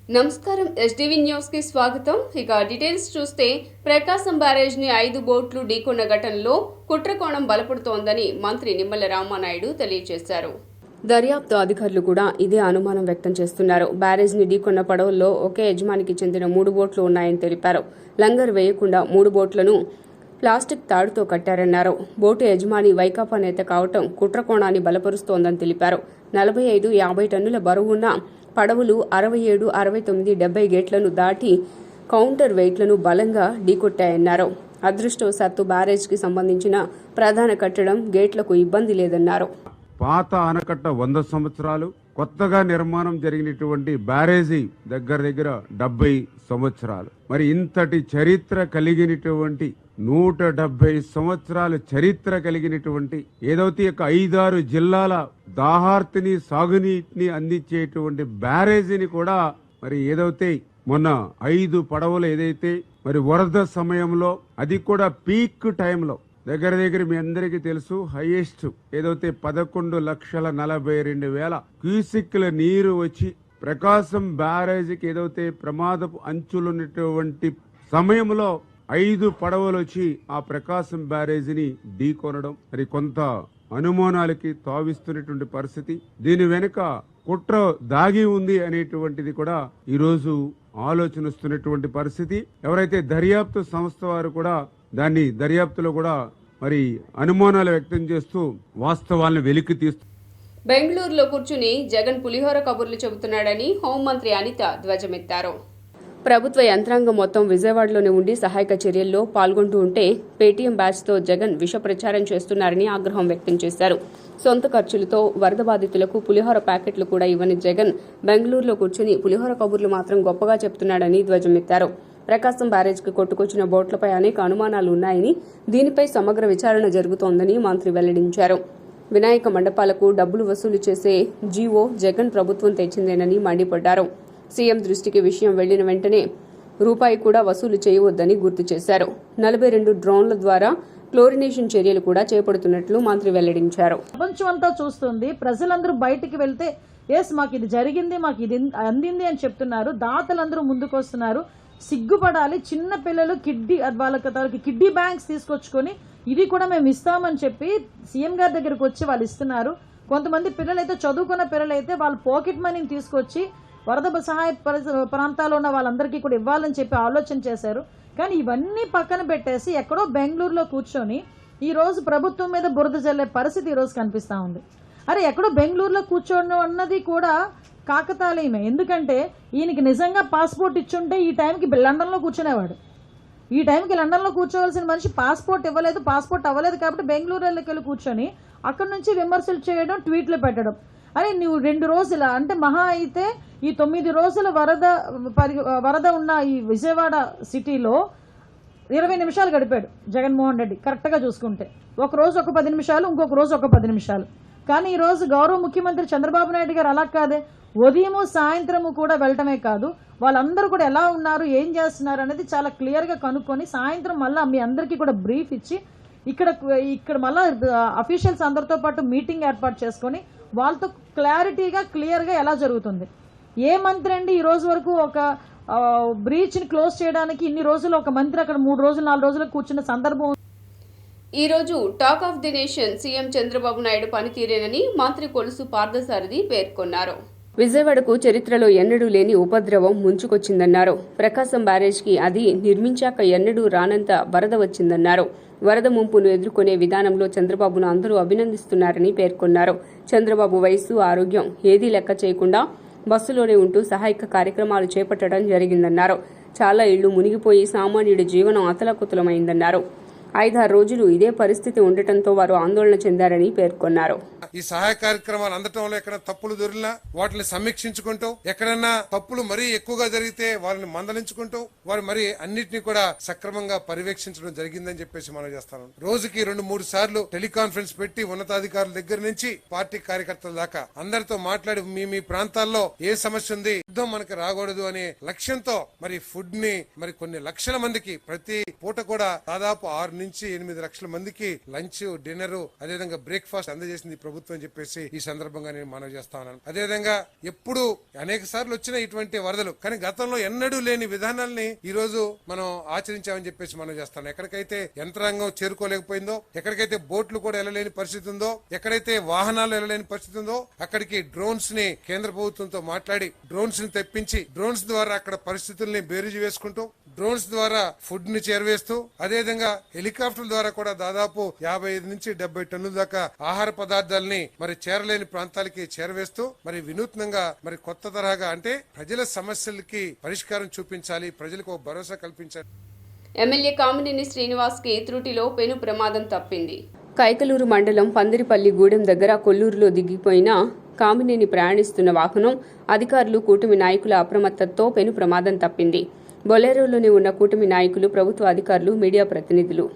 నమస్కారం SDV news కి స్వాగతం. ఇక డీటెయిల్స్ చూస్తే ప్రకాశం బ్యారేజ్ ని 5 బోట్లు ఢీకొన్న ఘటనలో కుట్రకోణం బలపడుతోందని మంత్రి నిమ్మల రామానాయుడు తెలియజేశారు. దర్యాప్తు అధికారులు కూడా ఇదే అనుమానం వ్యక్తం చేస్తున్నారు. బ్యారేజ్ ని ఢీకొన్న పడవల్లో ఒకే యజమానికి చెందిన 3 బోట్లు ఉన్నాయని తెలిపారు. లంగర్ వేయకుండా 3 బోట్లను ప్లాస్టిక్ తాడుతో కట్టారన్నారు. బోటు యజమాని వైకాపా నేత కావటం కుట్రకోణాన్ని బలపరుస్తోందని తెలిపారు. 45-50 టన్నుల బరువున్న పడవలు 67, 69, 70 గేట్లను దాటి కౌంటర్ వెయిట్లను బలంగా ఢీకొట్టాయన్నారు. అదృష్టవశాత్తు బ్యారేజ్కి సంబంధించిన ప్రధాన కట్టడం గేట్లకు ఇబ్బంది లేదన్నారు. పాత ఆనకట్ట 100 సంవత్సరాలు, కొత్తగా నిర్మాణం జరిగినటువంటి బ్యారేజీ దగ్గర 70 సంవత్సరాలు. మరి ఇంతటి చరిత్ర కలిగినటువంటి 170 సంవత్సరాల చరిత్ర కలిగినటువంటి ఏదైతే 5-6 జిల్లాల దాహార్తిని సాగునీటిని అందించేటువంటి బ్యారేజీని కూడా మరి ఏదైతే మొన్న 5 పడవలు ఏదైతే మరి వరద సమయంలో అది కూడా పీక్ టైంలో దగ్గర మీ అందరికీ తెలుసు హైయెస్ట్ ఏదైతే 11,42,000 క్యూసిక్ల నీరు వచ్చి ప్రకాశం బ్యారేజీకి ఏదైతే ప్రమాదపు అంచులున్నటువంటి సమయంలో 5 పడవలు వచ్చి ఆ ప్రకాశం బ్యారేజీని ఢీకొనడం మరి కొంత అనుమానాలకి తావిస్తున్నటువంటి పరిస్థితి. దీని వెనుక కుట్ర దాగి ఉంది అనేటువంటిది కూడా ఈరోజు ఆలోచనస్తున్నటువంటి పరిస్థితి. ఎవరైతే దర్యాప్తు సంస్థ వారు కూడా దాన్ని దర్యాప్తులో కూడా మరి అనుమానాలు వ్యక్తం చేస్తూ వాస్తవాలను వెలికి తీస్తూ బెంగళూరులో కూర్చుని జగన్ పులిహోర కబుర్లు చెబుతున్నాడని హోంమంత్రి అనిత ధ్వజమెత్తారు. ప్రభుత్వ యంత్రాంగం మొత్తం విజయవాడలోనే ఉండి సహాయక చర్యల్లో పాల్గొంటూ ఉంటే పేటీఎం బ్యాచ్తో జగన్ విష ప్రచారం చేస్తున్నారని ఆగ్రహం వ్యక్తం చేశారు. సొంత ఖర్చులతో వరద బాధితులకు పులిహోర ప్యాకెట్లు కూడా ఇవ్వని జగన్ బెంగళూరులో కూర్చుని పులిహోర కబుర్లు మాత్రం గొప్పగా చెబుతున్నాడని ధ్వజమెత్తారు. ప్రకాశం బ్యారేజ్కి కొట్టుకొచ్చిన బోట్లపై అనేక అనుమానాలు ఉన్నాయని, దీనిపై సమగ్ర విచారణ జరుగుతోందని మంత్రి వెల్లడించారు. వినాయక మండపాలకు డబ్బులు వసూలు చేసే జీవో జగన్ ప్రభుత్వం తెచ్చిందేనని మండిపడ్డారు. సీఎం దృష్టికి విషయం వెళ్లిన వెంటనే రూపాయి కూడా వసూలు చేయవద్దని గుర్తు చేశారు. 42 డ్రోన్ల ద్వారా క్లోరినేషన్ చర్యలు కూడా చేపడుతున్నట్లు మంత్రి వెల్లడించారు. ప్రపంచం అంతా చూస్తుంది, ప్రజలందరూ బయటికి వెళ్తే ఎస్ మాకు ఇది జరిగింది, మాకు ఇది అందింది అని చెప్తున్నారు. దాతలందరూ ముందుకొస్తున్నారు. సిగ్గుపడాలి. చిన్న పిల్లలు వాళ్ళకి కిడ్నీ బ్యాంక్స్ తీసుకొచ్చుకొని ఇది కూడా మేము ఇస్తామని చెప్పి సీఎం గారి దగ్గరకు వచ్చి వాళ్ళు ఇస్తున్నారు. కొంతమంది పిల్లలైతే చదువుకున్న పిల్లలైతే వాళ్ళ పాకెట్ మనీని తీసుకొచ్చి వరద సహాయ ప్రాంతాల్లో ఉన్న వాళ్ళందరికీ కూడా ఇవ్వాలని చెప్పి ఆలోచన చేశారు. కానీ ఇవన్నీ పక్కన పెట్టేసి ఎక్కడో బెంగళూరులో కూర్చొని ఈ రోజు ప్రభుత్వం మీద బురద జల్లే పరిస్థితి ఈ రోజు కనిపిస్తా ఉంది. అరే ఎక్కడో బెంగళూరులో కూర్చోండి అన్నది కూడా కాకతాళీయమే. ఎందుకంటే ఈయనకి నిజంగా పాస్పోర్ట్ ఇచ్చుంటే ఈ టైంకి లండన్లో కూర్చునేవాడు. ఈ టైంకి లండన్లో కూర్చోవలసిన మనిషి పాస్పోర్ట్ అవ్వలేదు కాబట్టి బెంగళూరులోకి వెళ్ళి కూర్చొని అక్కడి నుంచి విమర్శలు చేయడం, ట్వీట్లు పెట్టడం. అరే నువ్వు 2 రోజుల అంటే మహా అయితే ఈ 9 రోజుల వరద ఉన్న ఈ విజయవాడ సిటీలో 20 నిమిషాలు గడిపాడు జగన్మోహన్ రెడ్డి కరెక్ట్గా చూసుకుంటే. ఒక రోజు ఒక 10 నిమిషాలు, ఇంకొక రోజు ఒక 10 నిమిషాలు. కానీ ఈ రోజు గౌరవ ముఖ్యమంత్రి చంద్రబాబు నాయుడు గారు అలా కాదే, ఉదయము సాయంత్రము కూడా వెళ్ళటమే కాదు, వాళ్ళందరూ కూడా ఎలా ఉన్నారు, ఏం చేస్తున్నారు అనేది చాలా క్లియర్గా కనుక్కొని సాయంత్రం మళ్ళీ మీ అందరికీ కూడా బ్రీఫ్ ఇచ్చి ఇక్కడ మళ్ళీ అఫీషియల్స్ అందరితో పాటు మీటింగ్ ఏర్పాటు చేసుకొని వాళ్ళతో క్లియర్గా ఎలా జరుగుతుంది. ఏ మంత్రి అండి ఈ రోజు వరకు ఒక బ్రీచ్ని క్లోజ్ చేయడానికి ఇన్ని రోజులు ఒక మంత్రి అక్కడ 3 రోజులు 4 రోజులు కూర్చున్న సందర్భం. ఈ రోజు talk of the nation CM Chandrababu Naidu పనితీరేనని మంత్రి కొలుసు పార్థసారథి పేర్కొన్నారు. విజయవాడకు చరిత్రలో ఎన్నడూ లేని ఉపద్రవం ముంచుకొచ్చిందన్నారు. ప్రకాశం బ్యారేజ్కి అది నిర్మించాక ఎన్నడూ రానంత వరద వచ్చిందన్నారు. వరద ముంపును ఎదుర్కొనే విధానంలో చంద్రబాబును అందరూ అభినందిస్తున్నారని పేర్కొన్నారు. చంద్రబాబు వయస్సు, ఆరోగ్యం ఏదీ లెక్క చేయకుండా బస్సులోనే ఉంటూ సహాయక కార్యక్రమాలు చేపట్టడం జరిగిందన్నారు. చాలా ఇళ్లు మునిగిపోయి సామాన్యుడి జీవనం అతలకుతలమైందన్నారు. 5-6 రోజులు ఇదే పరిస్థితి ఉండటంతో వారు ఆందోళన చెందారని పేర్కొన్నారు. ఈ సహాయ కార్యక్రమాలు అందటంలో ఎక్కడ తప్పులు దొరికినా వాటిని సమీక్షించుకుంటూ, ఎక్కడన్నా తప్పులు మరీ ఎక్కువగా జరిగితే వాళ్ళని మందలించుకుంటూ వారు మరి అన్నిటినీ కూడా సక్రమంగా పర్యవేక్షించడం జరిగిందని చెప్పేసి మనం చేస్తాను. రోజుకి 2-3 సార్లు టెలికాన్ఫరెన్స్ పెట్టి ఉన్నతాధికారుల దగ్గర నుంచి పార్టీ కార్యకర్తల దాకా అందరితో మాట్లాడి మీ ప్రాంతాల్లో ఏ సమస్య ఉంది, యుద్ధం మనకి రాకూడదు అనే లక్ష్యంతో మరి ఫుడ్ ని మరి కొన్ని లక్షల మందికి ప్రతి పూట కూడా దాదాపు 6 నుంచి 8 లక్షల మందికి లంచ్, డిన్నర్, అదేవిధంగా బ్రేక్ఫాస్ట్ అందజేసింది ఈ ప్రభుత్వం అని చెప్పేసి ఈ సందర్భంగా నేను మనవి చేస్తా ఉన్నాను. అదేవిధంగా ఎప్పుడు అనేక సార్లు వచ్చిన ఇటువంటి వరదలు, కానీ గతంలో ఎన్నడూ లేని విధానాల్ని ఈ రోజు మనం ఆచరించామని చెప్పేసి మనం చేస్తాం. ఎక్కడికైతే యంత్రాంగం చేరుకోలేకపోయిందో, ఎక్కడికైతే బోట్లు కూడా వెళ్ళలేని పరిస్థితి ఉందో, ఎక్కడైతే వాహనాలు వెళ్ళలేని పరిస్థితి ఉందో, అక్కడికి డ్రోన్స్ ని కేంద్ర ప్రభుత్వంతో మాట్లాడి డ్రోన్స్ ని తెప్పించి డ్రోన్స్ ద్వారా అక్కడ పరిస్థితుల్ని బేరీజు వేసుకుంటూ, డ్రోన్స్ ద్వారా ఫుడ్ ని చేరవేస్తూ, అదేవిధంగా హెలికాప్టర్ల ద్వారా కూడా దాదాపు 55 నుంచి 70 టన్నుల దాకా ఆహార పదార్థాలని మరి చేరలేని ప్రాంతాలకి చేరవేస్తూ, మరి వినూత్నంగా మరి కొత్త తరహాగా అంటే ప్రజల సమస్యలకి పరిష్కారం చూపించాలి, ప్రజలకు ఒక భరోసా కల్పించాలి. ఎమ్మెల్యే కామినేని శ్రీనివాస్ కి త్రుటిలో పెను ప్రమాదం తప్పింది. కైకలూరు మండలం పందిరిపల్లి గూడెం దగ్గర కొల్లూరులో దిగిపోయిన కామినేని ప్రయాణిస్తున్న వాహనం అధికారులు, కూటమి నాయకుల అప్రమత్తతో పెను ప్రమాదం తప్పింది. బొలెరోలోనే ఉన్న కూటమి నాయకులు, ప్రభుత్వ అధికారులు, మీడియా ప్రతినిధులు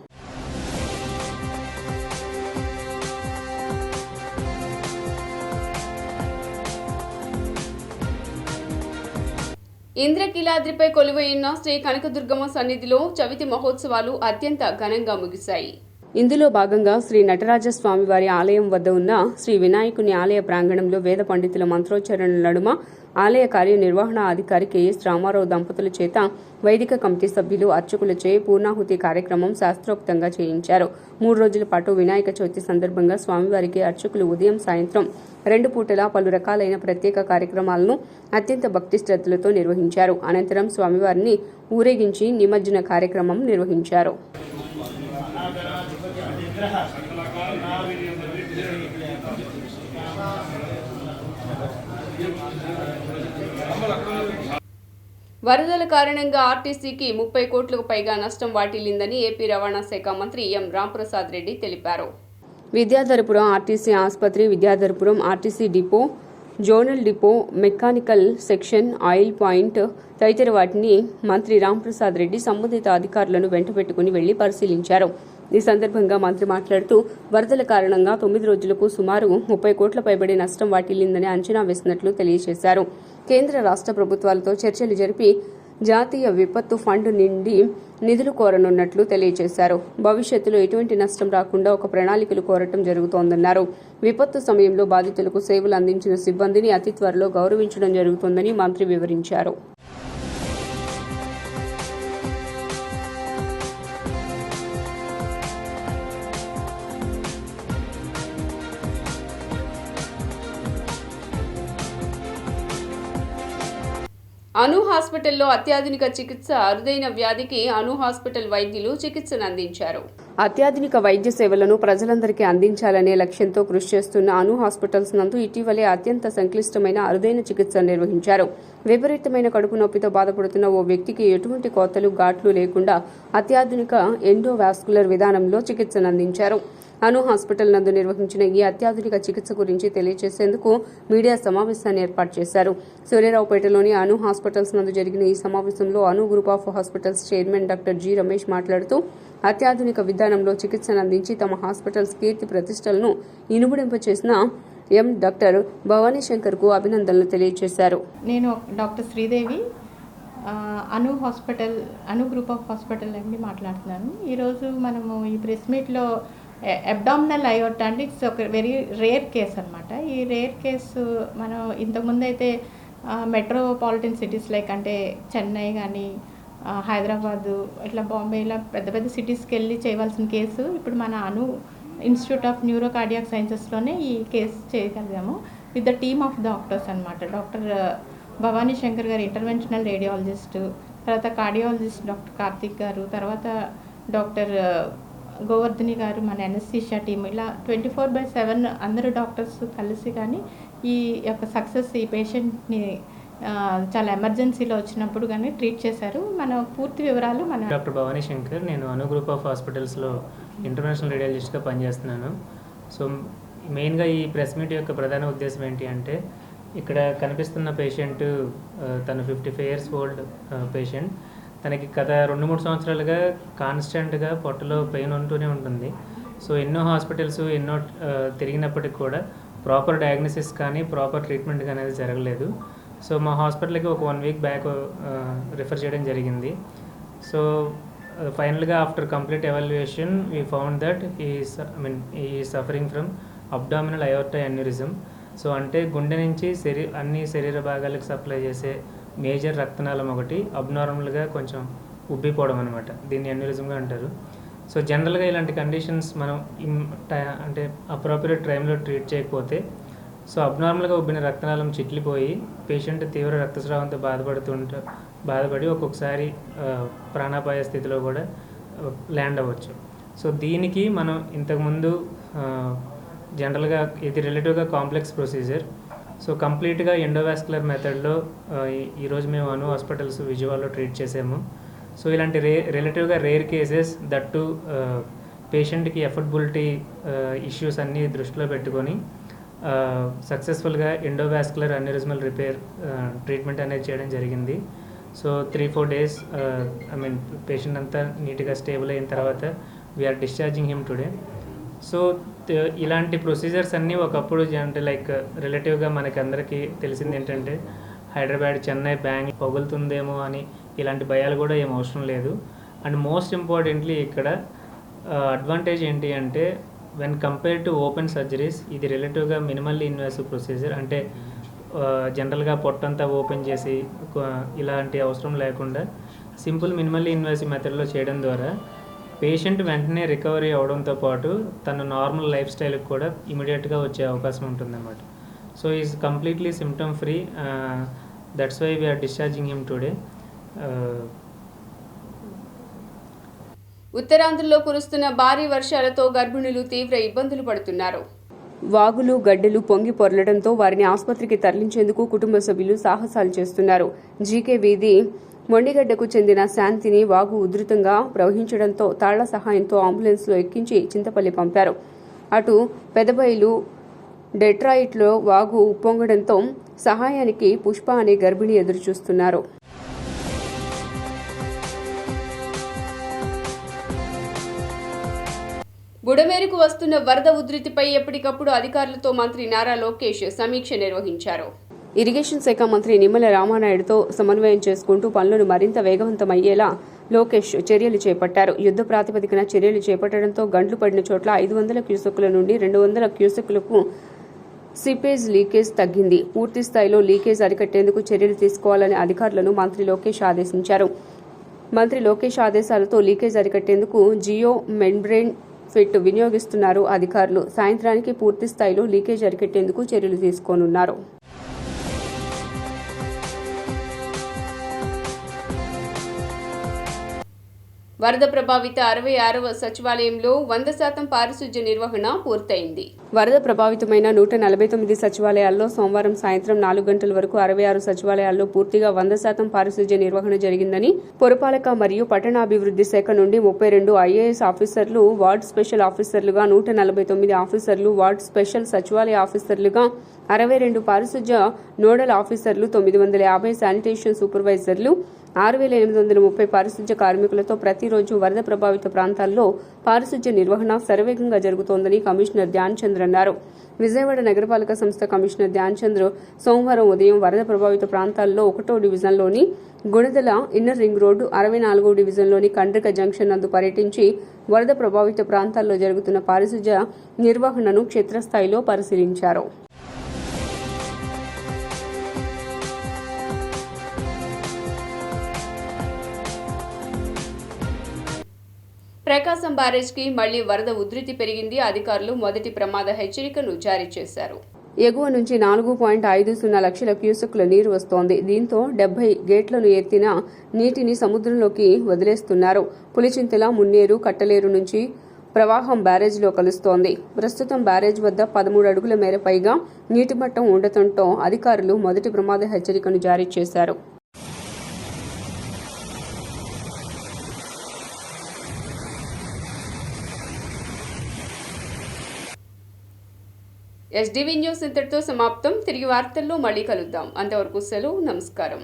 ఇంద్రకీలాద్రిపై కొలువైన శ్రీ కనకదుర్గమ్మ సన్నిధిలో చవితి మహోత్సవాలు అత్యంత ఘనంగా ముగిశాయి. ఇందులో భాగంగా శ్రీ నటరాజస్వామి వారి ఆలయం వద్ద ఉన్న శ్రీ వినాయకుని ఆలయ ప్రాంగణంలో వేద పండితుల మంత్రోచ్చరణల నడుమ ఆలయ కార్యనిర్వహణాధికారి కెఎస్ రామారావు దంపతుల చేత వైదిక కమిటీ సభ్యులు, అర్చకులచే పూర్ణాహుతి కార్యక్రమం శాస్త్రోక్తంగా చేయించారు. 3 రోజుల పాటు వినాయక చవితి సందర్భంగా స్వామివారికి అర్చకులు ఉదయం, సాయంత్రం 2 పూటలా పలు రకాలైన ప్రత్యేక కార్యక్రమాలను అత్యంత భక్తి శ్రద్ధలతో నిర్వహించారు. అనంతరం స్వామివారిని ఊరేగించి నిమజ్జన కార్యక్రమం నిర్వహించారు. వరదల కారణంగా ఆర్టీసీకి 30 కోట్లకు పైగా నష్టం వాటిల్లిందని ఏపీ రవాణా శాఖ మంత్రి ఎం రాంప్రసాద్ రెడ్డి తెలిపారు. విద్యాధరపురం ఆర్టీసీ ఆసుపత్రి, Vidyadharapuram RTC depot, zonal depot, mechanical section, oil point తదితర వాటిని మంత్రి రాంప్రసాద్ రెడ్డి సంబంధిత అధికారులను వెంటబెట్టుకుని వెళ్లి పరిశీలించారు. ఈ సందర్భంగా మంత్రి మాట్లాడుతూ వరదల కారణంగా 9 రోజులకు సుమారు 30 కోట్ల పైబడి నష్టం వాటిల్లిందని అంచనా వేసినట్లు తెలియజేశారు. కేంద్ర, రాష్ట్ర ప్రభుత్వాలతో చర్చలు జరిపి జాతీయ విపత్తు ఫండ్ నుండి నిధులు కోరనున్నట్లు తెలియజేశారు. భవిష్యత్తులో ఎటువంటి నష్టం రాకుండా ఒక ప్రణాళికలు కోరటం జరుగుతోందన్నారు. విపత్తు సమయంలో బాధితులకు సేవలు అందించిన సిబ్బందిని అతి త్వరలో గౌరవించడం జరుగుతోందని మంత్రి వివరించారు. అను హాస్పిటల్లో అత్యాధునిక చికిత్స, అరుదైన వ్యాధికి అను హాస్పిటల్ వైద్యులు చికిత్సను అందించారు. అత్యాధునిక వైద్య సేవలను ప్రజలందరికీ అందించాలనే లక్ష్యంతో కృషి చేస్తున్న అను హాస్పిటల్స్ నందు ఇటీవలే అత్యంత సంక్లిష్టమైన అరుదైన చికిత్స నిర్వహించారు. విపరీతమైన కడుపు నొప్పితో బాధపడుతున్న ఓ వ్యక్తికి ఎటువంటి కోతలు, ఘాట్లు లేకుండా అత్యాధునిక ఎండోవాస్కులర్ విధానంలో చికిత్సను అందించారు. అను హాస్పిటల్ నందు నిర్వహించిన ఈ అత్యాధునిక చికిత్స గురించి తెలియజేసేందుకు మీడియా సమావేశాన్ని ఏర్పాటు చేశారు. సూర్యారావుపేటలోని అను హాస్పిటల్స్ నందు జరిగిన ఈ సమావేశంలో Anu group of hospitals chairman doctor G Ramesh మాట్లాడుతూ అత్యాధునిక విధానంలో చికిత్సను అందించి తమ హాస్పిటల్స్ కీర్తి ప్రతిష్టలను ఇనుముడింపచేసిన డాక్టర్ భవానీ శంకర్ కు అభినందనలు తెలియజేశారు. నేను doctor Sridevi, Anu group of hospital నుండి మాట్లాడుతున్నాను. ఈరోజు మనము ఈ ప్రెస్ మీట్లో అబ్డామినల్ అయోర్టా అంటే ఇట్స్ ఒక వెరీ రేర్ కేస్ అనమాట. ఈ రేర్ కేసు మనం ఇంతకుముందు అయితే మెట్రోపాలిటన్ సిటీస్ లైక్ అంటే చెన్నై కానీ, హైదరాబాదు, ఇట్లా బాంబే, ఇలా పెద్ద పెద్ద సిటీస్కి వెళ్ళి చేయవలసిన కేసు ఇప్పుడు మన Anu institute of neuro cardiac సైన్సెస్లోనే ఈ కేసు చేయగలిగాము with the team of doctors అనమాట. డాక్టర్ భవానీ శంకర్ గారు ఇంటర్వెన్షనల్ రేడియాలజిస్ట్, తర్వాత కార్డియాలజిస్ట్ డాక్టర్ కార్తిక్ గారు, తర్వాత డాక్టర్ గోవర్ధని గారు మన ఎనస్థీషియా టీమ్, ఇలా 24/7 అందరు డాక్టర్స్ కలిసి కానీ ఈ యొక్క సక్సెస్, ఈ పేషెంట్ని చాలా ఎమర్జెన్సీలో వచ్చినప్పుడు కానీ ట్రీట్ చేశారు. మన పూర్తి వివరాలు మన డాక్టర్ భవానీ శంకర్, నేను అను గ్రూప్ ఆఫ్ హాస్పిటల్స్లో ఇంటర్నేషనల్ రేడియాలజిస్ట్గా పనిచేస్తున్నాను. సో మెయిన్గా ఈ ప్రెస్ మీట్ యొక్క ప్రధాన ఉద్దేశం ఏంటి అంటే, ఇక్కడ కనిపిస్తున్న పేషెంట్ తను 55 years ఓల్డ్ పేషెంట్. తనకి గత 2-3 సంవత్సరాలుగా కాన్స్టెంట్గా పొట్టలో పెయిన్ ఉంటూనే ఉంటుంది. సో ఎన్నో హాస్పిటల్స్ తిరిగినప్పటికి కూడా ప్రాపర్ డయాగ్నోసిస్ కానీ ప్రాపర్ ట్రీట్మెంట్ కానీ అనేది జరగలేదు. సో మా హాస్పిటల్కి ఒక 1 week బ్యాక్ రిఫర్ చేయడం జరిగింది. సో ఫైనల్గా after complete evaluation we found that ఈ suffering from abdominal aorta aneurysm. So అంటే గుండె నుంచి అన్ని శరీర భాగాలకు సప్లై చేసే మేజర్ రక్తనాళం ఒకటి అబ్నార్మల్గా కొంచెం ఉబ్బిపోవడం అనమాట. దీన్ని అన్యూరిజంగా అంటారు. సో జనరల్గా ఇలాంటి కండిషన్స్ మనం అంటే అప్రోప్రియేట్ టైంలో ట్రీట్ చేయకపోతే సో అబ్నార్మల్గా ఉబ్బిన రక్తనాళం చిట్లిపోయి పేషెంట్ తీవ్ర రక్తస్రావంతో బాధపడి ఒక్కొక్కసారి ప్రాణాపాయ స్థితిలో కూడా ల్యాండ్ అవ్వచ్చు. సో దీనికి మనం ఇంతకుముందు జనరల్గా ఇది రిలేటివ్గా కాంప్లెక్స్ ప్రొసీజర్. సో కంప్లీట్గా ఎండోవాస్కులర్ మెథడ్లో ఈరోజు మేము అను హాస్పిటల్స్ విజయవాడలో ట్రీట్ చేసాము. సో ఇలాంటి రిలేటివ్గా రేర్ కేసెస్ దట్టు పేషెంట్కి ఎఫర్డబిలిటీ ఇష్యూస్ అన్నీ దృష్టిలో పెట్టుకొని సక్సెస్ఫుల్గా ఎండోవాస్కులర్ అన్యూరిజమల్ రిపేర్ ట్రీట్మెంట్ అనేది చేయడం జరిగింది. సో 3-4 days పేషెంట్ అంతా నీట్గా స్టేబుల్ అయిన తర్వాత we're discharging him today. So ఇలాంటి ప్రొసీజర్స్ అన్నీ ఒకప్పుడు అంటే లైక్ రిలేటివ్గా మనకి అందరికీ తెలిసింది ఏంటంటే హైదరాబాద్, చెన్నై, బెంగళూరు పగులుతుందేమో అని ఇలాంటి భయాలు కూడా ఏం అవసరం లేదు. అండ్ మోస్ట్ ఇంపార్టెంట్లీ ఇక్కడ అడ్వాంటేజ్ ఏంటి అంటే when compare to open surgeries ఇది రిలేటివ్గా మినిమల్లీ ఇన్వాసివ్ ప్రొసీజర్. అంటే జనరల్గా పొట్టంతా ఓపెన్ చేసి ఇలాంటి అవసరం లేకుండా సింపుల్ మినిమల్లీ ఇన్వాసివ్ మెథడ్లో చేయడం ద్వారా పేషెంట్ వెంటనే రికవరీ అవడంతో పాటు తన నార్మల్ లైఫ్ స్టైల్కి కూడా ఇమీడియట్గా వచ్చే అవకాశం ఉంటుందన్నమాట. So is completely symptom free. That's why we're discharging him today. ఉత్తరాంధ్రలో కురుస్తున్న భారీ వర్షాలతో గర్భిణులు తీవ్ర ఇబ్బందులు పడుతున్నారు. వాగులు, గడ్డలు పొంగి పొర్లడంతో వారిని ఆసుపత్రికి తరలించేందుకు కుటుంబ సభ్యులు సాహసాలు చేస్తున్నారు. జీకే వీధి మొండిగడ్డకు చెందిన శాంతిని వాగు ఉధృతంగా ప్రవహించడంతో తాళ్ల సహాయంతో అంబులెన్స్లో ఎక్కించి చింతపల్లి పంపారు. అటు పెదబైలు, డెట్రాయిట్లో వాగు ఉప్పొంగడంతో సహాయానికి పుష్ప అనే గర్భిణి ఎదురుచూస్తున్నారు. బుడమేరుకు వస్తున్న వరద ఉధృతిపై ఎప్పటికప్పుడు అధికారులతో మంత్రి నారా లోకేష్ సమీక్ష నిర్వహించారు. ఇరిగేషన్ శాఖ మంత్రి నిమ్మల రామానాయుడుతో సమన్వయం చేసుకుంటూ పనులను మరింత వేగవంతమయ్యేలా లోకేష్ చర్యలు చేపట్టారు. యుద్ధ ప్రాతిపదికన చర్యలు చేపట్టడంతో గండ్లు పడిన చోట్ల 500 క్యూసెక్కుల నుండి 200 క్యూసెక్కులకు సిపేజ్ లీకేజ్ తగ్గింది. పూర్తి స్థాయిలో లీకేజ్ అరికట్టేందుకు చర్యలు తీసుకోవాలని అధికారులను మంత్రి లోకేష్ ఆదేశించారు. మంత్రి లోకేష్ ఆదేశాలతో లీకేజ్ అరికట్టేందుకు జియో మెంబ్రేన్ ఫిట్ వినియోగిస్తున్నారు అధికారులు. సాయంత్రానికి పూర్తి స్థాయిలో లీకేజ్ అరికట్టేందుకు చర్యలు తీసుకోనున్నారు. వరద ప్రభావిత 66వ సచివాలయంలో 100% పారిశుధ్య నిర్వహణ పూర్తయింది. వరద ప్రభావితమైన 149 సచివాలయాల్లో సోమవారం సాయంత్రం 4 గంటల వరకు 66 సచివాలయాల్లో పూర్తిగా 100% పారిశుధ్య నిర్వహణ జరిగిందని పురపాలక మరియు పట్టణాభివృద్ధి శాఖ నుండి 32 ఐఏఎస్ ఆఫీసర్లు, వార్డ్ స్పెషల్ ఆఫీసర్లుగా 149 ఆఫీసర్లు, వార్డ్ స్పెషల్ సచివాలయ ఆఫీసర్లుగా 62 పారిశుధ్య నోడల్ ఆఫీసర్లు, 950 శానిటేషన్ సూపర్వైజర్లు, 6,830 పారిశుధ్య కార్మికులతో ప్రతిరోజు వరద ప్రభావిత ప్రాంతాల్లో పారిశుధ్య నిర్వహణ శరవేగంగా జరుగుతోందని కమిషనర్ ధ్యాన్ చంద్ర అన్నారు. విజయవాడ నగరపాలక సంస్థ కమిషనర్ ధ్యాన్ చంద్ర సోమవారం ఉదయం వరద ప్రభావిత ప్రాంతాల్లో 1వ డివిజన్లోని గుణదల ఇన్నర్ రింగ్ రోడ్డు, 64వ డివిజన్లోని కండ్రిక జంక్షన్ నందు పర్యటించి వరద ప్రభావిత ప్రాంతాల్లో జరుగుతున్న పారిశుధ్య నిర్వహణను క్షేత్రస్థాయిలో పరిశీలించారు. ప్రకాశం బ్యారేజ్కి మళ్లీ వరద ఉధృతి పెరిగింది. అధికారులు మొదటి ప్రమాద హెచ్చరికను జారీ చేశారు. ఎగువ నుంచి 4.50 లక్షల క్యూసెక్కుల నీరు వస్తోంది. దీంతో 70 గేట్లను ఎత్తిన నీటిని సముద్రంలోకి వదిలేస్తున్నారు. పులిచింతల, మున్నేరు, కట్టలేరు నుంచి ప్రవాహం బ్యారేజ్లో కలుస్తోంది. ప్రస్తుతం బ్యారేజ్ వద్ద 13 అడుగుల మేర పైగా నీటి మట్టం ఉండటంతో అధికారులు మొదటి ప్రమాద హెచ్చరికను జారీ చేశారు. SDV న్యూస్ ఇంతటితో సమాప్తం. తిరిగి వార్తల్లో మళ్ళీ కలుద్దాం. అంతవరకు సెలవు. నమస్కారం.